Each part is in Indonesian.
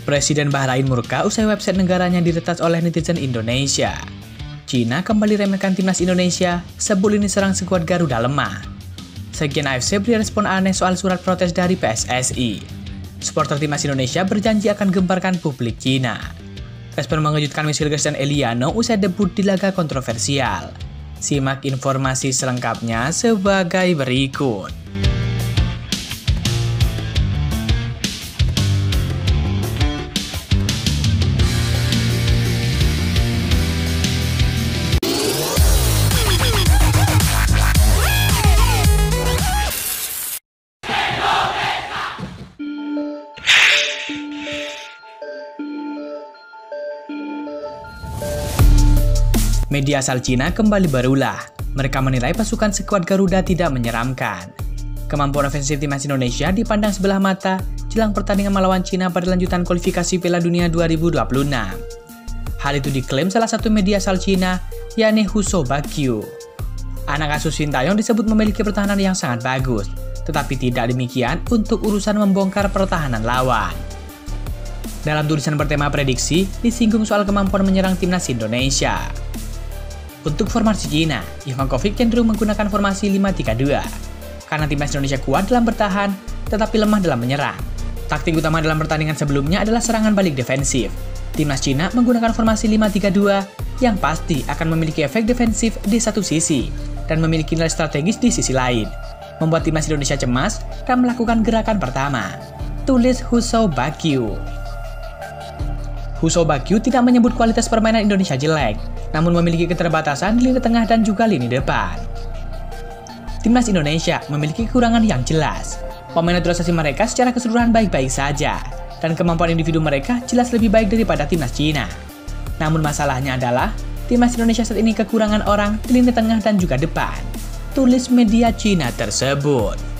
Presiden Bahrain murka usai website negaranya diretas oleh netizen Indonesia. Cina kembali remehkan timnas Indonesia, sebut lini serang skuad Garuda lemah. Sekjen AFC beri respon aneh soal surat protes dari PSSI. Supporter timnas Indonesia berjanji akan gemparkan publik Cina. Respon mengejutkan Michel dan Eliano usai debut di laga kontroversial. Simak informasi selengkapnya sebagai berikut. Media asal Cina kembali berulah. Mereka menilai pasukan skuad Garuda tidak menyeramkan. Kemampuan ofensif timnas Indonesia dipandang sebelah mata jelang pertandingan melawan Cina pada lanjutan kualifikasi Piala Dunia 2026. Hal itu diklaim salah satu media asal Cina, yakni Huzhou Baqi. Anak asuh Sintayong disebut memiliki pertahanan yang sangat bagus, tetapi tidak demikian untuk urusan membongkar pertahanan lawan. Dalam tulisan bertema prediksi, disinggung soal kemampuan menyerang timnas Indonesia. Untuk formasi Cina, Ivakovic cenderung menggunakan formasi 5-3-2. Karena timnas Indonesia kuat dalam bertahan, tetapi lemah dalam menyerang. Taktik utama dalam pertandingan sebelumnya adalah serangan balik defensif. Timnas Cina menggunakan formasi 5-3-2 yang pasti akan memiliki efek defensif di satu sisi dan memiliki nilai strategis di sisi lain, membuat timnas Indonesia cemas dan melakukan gerakan pertama. Tulis Huzhou Baqi. Huzhou Baqi tidak menyebut kualitas permainan Indonesia jelek, namun memiliki keterbatasan di lini tengah dan juga lini depan. Timnas Indonesia memiliki kekurangan yang jelas. Pemain naturalisasi mereka secara keseluruhan baik-baik saja, dan kemampuan individu mereka jelas lebih baik daripada timnas Cina. Namun masalahnya adalah, timnas Indonesia saat ini kekurangan orang di lini tengah dan juga depan. Tulis media Cina tersebut.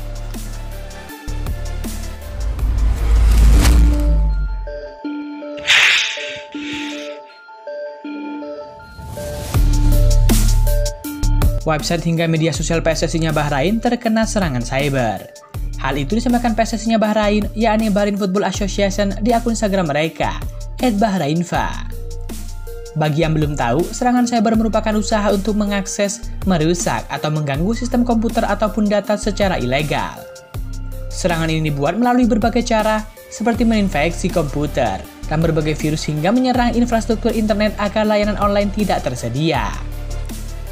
Website hingga media sosial PSSI-nya Bahrain terkena serangan cyber. Hal itu disampaikan PSSI-nya Bahrain, yakni Bahrain Football Association di akun Instagram mereka, @bahrainfa. Bagi yang belum tahu, serangan cyber merupakan usaha untuk mengakses, merusak, atau mengganggu sistem komputer ataupun data secara ilegal. Serangan ini dibuat melalui berbagai cara, seperti menginfeksi komputer, dan berbagai virus hingga menyerang infrastruktur internet agar layanan online tidak tersedia.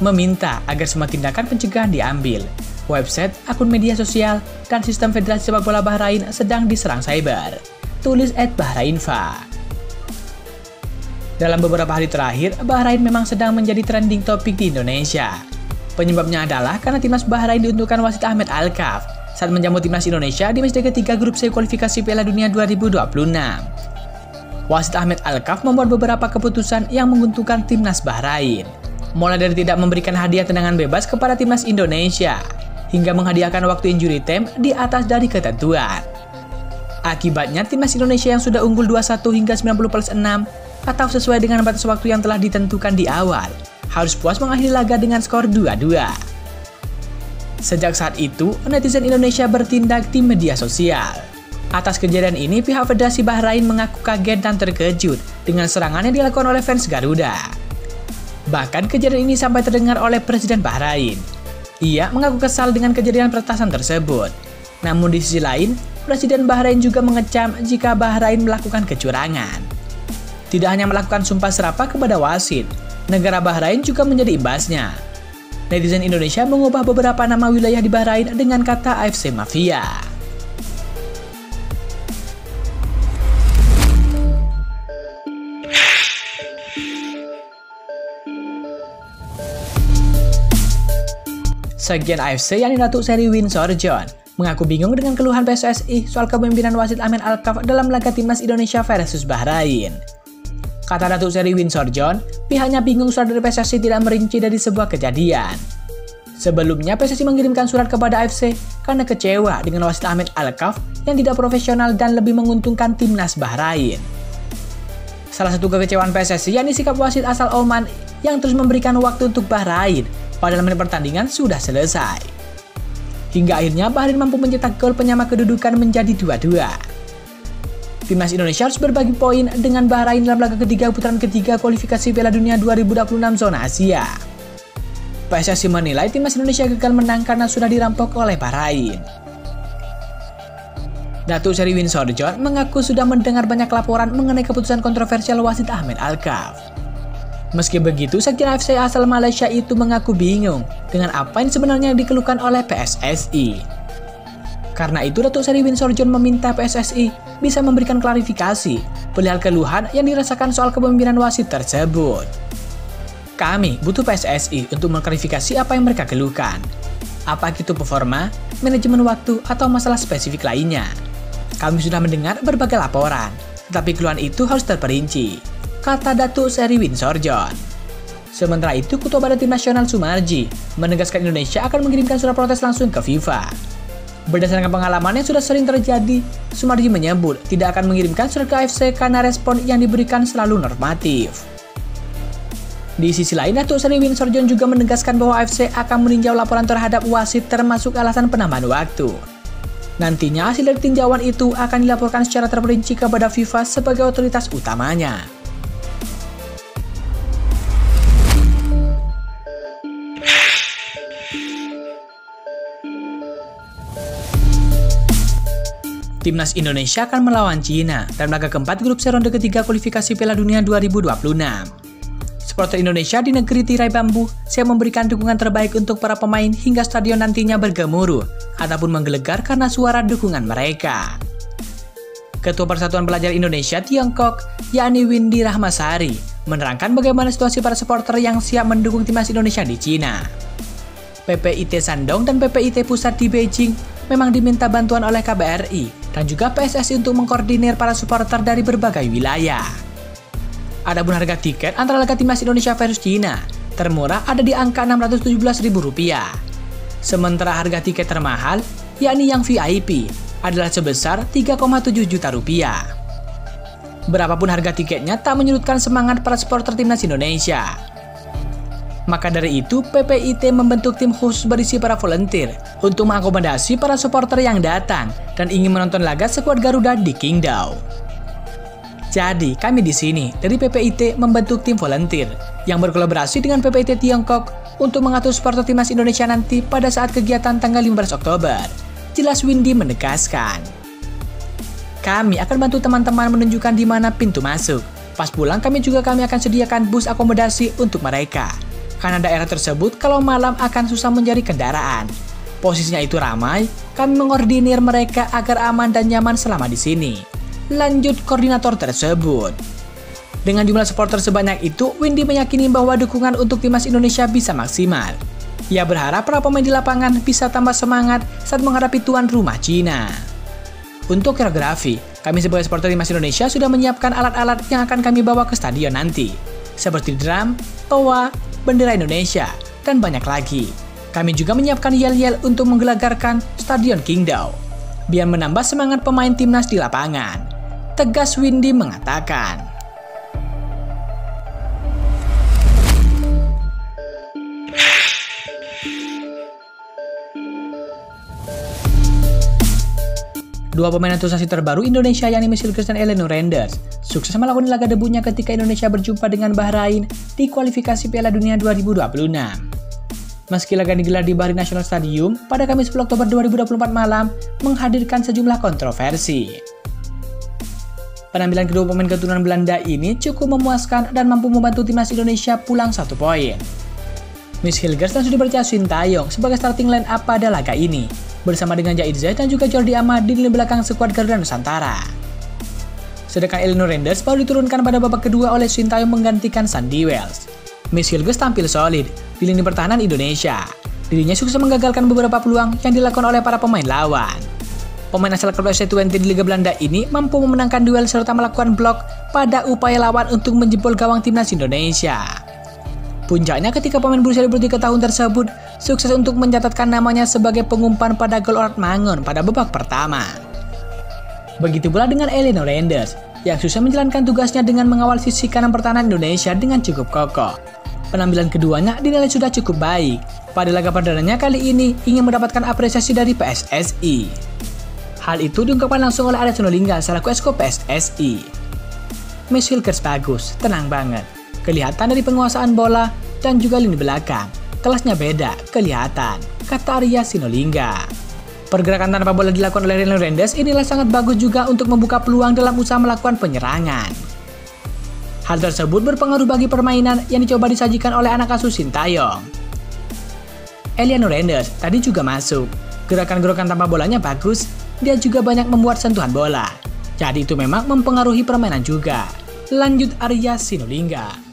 Meminta agar semua tindakan pencegahan diambil. Website, akun media sosial, dan sistem Federasi Sepak Bola Bahrain sedang diserang cyber. Tulis @bahrainfa. Dalam beberapa hari terakhir, Bahrain memang sedang menjadi trending topik di Indonesia. Penyebabnya adalah karena timnas Bahrain diuntukkan wasit Ahmed Alkaf saat menjamu timnas Indonesia di match ketiga grup C kualifikasi Piala Dunia 2026. Wasit Ahmed Alkaf membuat beberapa keputusan yang menguntungkan timnas Bahrain. Mulai dari tidak memberikan hadiah tendangan bebas kepada timnas Indonesia, hingga menghadiahkan waktu injury time di atas dari ketentuan. Akibatnya, timnas Indonesia yang sudah unggul 2-1 hingga 90+6, atau sesuai dengan batas waktu yang telah ditentukan di awal, harus puas mengakhiri laga dengan skor 2-2. Sejak saat itu, netizen Indonesia bertindak di media sosial. Atas kejadian ini, pihak Federasi Bahrain mengaku kaget dan terkejut dengan serangan yang dilakukan oleh fans Garuda. Bahkan kejadian ini sampai terdengar oleh Presiden Bahrain. Ia mengaku kesal dengan kejadian peretasan tersebut. Namun di sisi lain, Presiden Bahrain juga mengecam jika Bahrain melakukan kecurangan. Tidak hanya melakukan sumpah serapah kepada wasit, negara Bahrain juga menjadi imbasnya. Netizen Indonesia mengubah beberapa nama wilayah di Bahrain dengan kata AFC Mafia. Sekjen AFC yakni Datuk Seri Winsor John mengaku bingung dengan keluhan PSSI soal kepemimpinan wasit Ahmed Alkaf dalam laga timnas Indonesia versus Bahrain. Kata Datuk Seri Winsor John, pihaknya bingung surat dari PSSI tidak merinci dari sebuah kejadian. Sebelumnya PSSI mengirimkan surat kepada AFC karena kecewa dengan wasit Ahmed Alkaf yang tidak profesional dan lebih menguntungkan timnas Bahrain. Salah satu kekecewaan PSSI yakni sikap wasit asal Oman yang terus memberikan waktu untuk Bahrain padahal menit pertandingan sudah selesai. Hingga akhirnya Bahrain mampu mencetak gol penyama kedudukan menjadi 2-2. Timnas Indonesia harus berbagi poin dengan Bahrain dalam laga ketiga putaran ketiga kualifikasi Piala Dunia 2026 zona Asia. PSSI menilai timnas Indonesia gagal menang karena sudah dirampok oleh Bahrain. Datuk Seri Win Sorjon mengaku sudah mendengar banyak laporan mengenai keputusan kontroversial wasit Ahmed Alkaf. Meski begitu, Sekjen AFC asal Malaysia itu mengaku bingung dengan apa yang sebenarnya dikeluhkan oleh PSSI. Karena itu, Datuk Seri Win Sorjon meminta PSSI bisa memberikan klarifikasi perihal keluhan yang dirasakan soal kepemimpinan wasit tersebut. Kami butuh PSSI untuk mengklarifikasi apa yang mereka keluhkan. Apa itu performa, manajemen waktu, atau masalah spesifik lainnya. Kami sudah mendengar berbagai laporan, tetapi keluhan itu harus terperinci, kata Datuk Seri Win Sorjon. Sementara itu, Ketua Badan Tim Nasional Sumarji menegaskan Indonesia akan mengirimkan surat protes langsung ke FIFA. Berdasarkan pengalaman yang sudah sering terjadi, Sumarji menyebut tidak akan mengirimkan surat ke AFC karena respon yang diberikan selalu normatif. Di sisi lain, Datuk Seri Win Sorjon juga menegaskan bahwa AFC akan meninjau laporan terhadap wasit termasuk alasan penambahan waktu. Nantinya hasil dari tinjauan itu akan dilaporkan secara terperinci kepada FIFA sebagai otoritas utamanya. Timnas Indonesia akan melawan Cina dalam laga keempat grup C ronde ketiga kualifikasi Piala Dunia 2026. Supporter Indonesia di negeri tirai bambu siap memberikan dukungan terbaik untuk para pemain hingga stadion nantinya bergemuruh ataupun menggelegar karena suara dukungan mereka. Ketua Persatuan Pelajar Indonesia Tiongkok, yakni Windy Rahmasari, menerangkan bagaimana situasi para supporter yang siap mendukung timnas Indonesia di Cina. PPIT Shandong dan PPIT Pusat di Beijing memang diminta bantuan oleh KBRI dan juga PSSI untuk mengkoordinir para supporter dari berbagai wilayah. Adapun harga tiket antara laga timnas Indonesia versus Cina termurah ada di angka Rp617.000. Sementara harga tiket termahal, yakni yang VIP, adalah sebesar Rp3,7 juta. Berapapun harga tiketnya tak menyurutkan semangat para supporter timnas Indonesia. Maka dari itu, PPIT membentuk tim khusus berisi para volunteer untuk mengakomodasi para supporter yang datang dan ingin menonton laga skuad Garuda di Qingdao. Jadi, kami di sini dari PPIT membentuk tim volunteer yang berkolaborasi dengan PPIT Tiongkok untuk mengatur supporter timnas Indonesia nanti pada saat kegiatan tanggal 15 Oktober. Jelas Windy menegaskan. Kami akan bantu teman-teman menunjukkan di mana pintu masuk. Pas pulang kami akan sediakan bus akomodasi untuk mereka. Karena daerah tersebut kalau malam akan susah mencari kendaraan. Posisinya itu ramai, kami mengordinir mereka agar aman dan nyaman selama di sini. Lanjut koordinator tersebut. Dengan jumlah supporter sebanyak itu, Windy meyakini bahwa dukungan untuk timnas Indonesia bisa maksimal. Ia berharap para pemain di lapangan bisa tambah semangat saat menghadapi tuan rumah Cina. Untuk koreografi, kami sebagai supporter timnas Indonesia sudah menyiapkan alat-alat yang akan kami bawa ke stadion nanti, seperti drum, toa, bendera Indonesia, dan banyak lagi. Kami juga menyiapkan yel-yel untuk menggelegarkan Stadion Qingdao, biar menambah semangat pemain timnas di lapangan. Tegas Windy mengatakan. Dua pemain naturalisasi terbaru Indonesia yakni Miss Hilgers dan Eleanor Renders sukses melakukan laga debutnya ketika Indonesia berjumpa dengan Bahrain di kualifikasi Piala Dunia 2026. Meski laga digelar di Bahrain National Stadium pada Kamis 10 Oktober 2024 malam menghadirkan sejumlah kontroversi. Penampilan kedua pemain keturunan Belanda ini cukup memuaskan dan mampu membantu timnas Indonesia pulang 1 poin. Miss Hilgers dan Sudi Percaya Sintayong sebagai starting line up pada laga ini, bersama dengan Zaid Zaid dan juga Jordi Amat di lini belakang skuad Garuda Nusantara. Sedangkan Eleanor Renders baru diturunkan pada babak kedua oleh Sintayong menggantikan Sandy Wells. Miss Hilgers tampil solid di lini pertahanan Indonesia. Dirinya sukses menggagalkan beberapa peluang yang dilakukan oleh para pemain lawan. Pemain asal klub FC Twente di Liga Belanda ini mampu memenangkan duel serta melakukan blok pada upaya lawan untuk menjebol gawang timnas Indonesia. Puncaknya ketika pemain berusia 23 tahun tersebut sukses untuk mencatatkan namanya sebagai pengumpan pada gol Orat Mangun pada babak pertama. Begitu pula dengan Eleanor Renders yang sukses menjalankan tugasnya dengan mengawal sisi kanan pertahanan Indonesia dengan cukup kokoh. Penampilan keduanya dinilai sudah cukup baik. Pada laga perdananya kali ini ingin mendapatkan apresiasi dari PSSI. Hal itu diungkapkan langsung oleh Arya Sinulinga selaku Esko PSSI. Match Wilkers bagus, tenang banget. Kelihatan dari penguasaan bola dan juga lini belakang. Kelasnya beda, kelihatan, kata Arya Sinulinga. Pergerakan tanpa bola dilakukan oleh Reno Rendes inilah sangat bagus juga untuk membuka peluang dalam usaha melakukan penyerangan. Hal tersebut berpengaruh bagi permainan yang dicoba disajikan oleh anak asuh Sintayong. Eliano Rendes tadi juga masuk. Gerakan-gerakan tanpa bolanya bagus, dia juga banyak membuat sentuhan bola. Jadi itu memang mempengaruhi permainan juga. Lanjut Arya Sinulinga.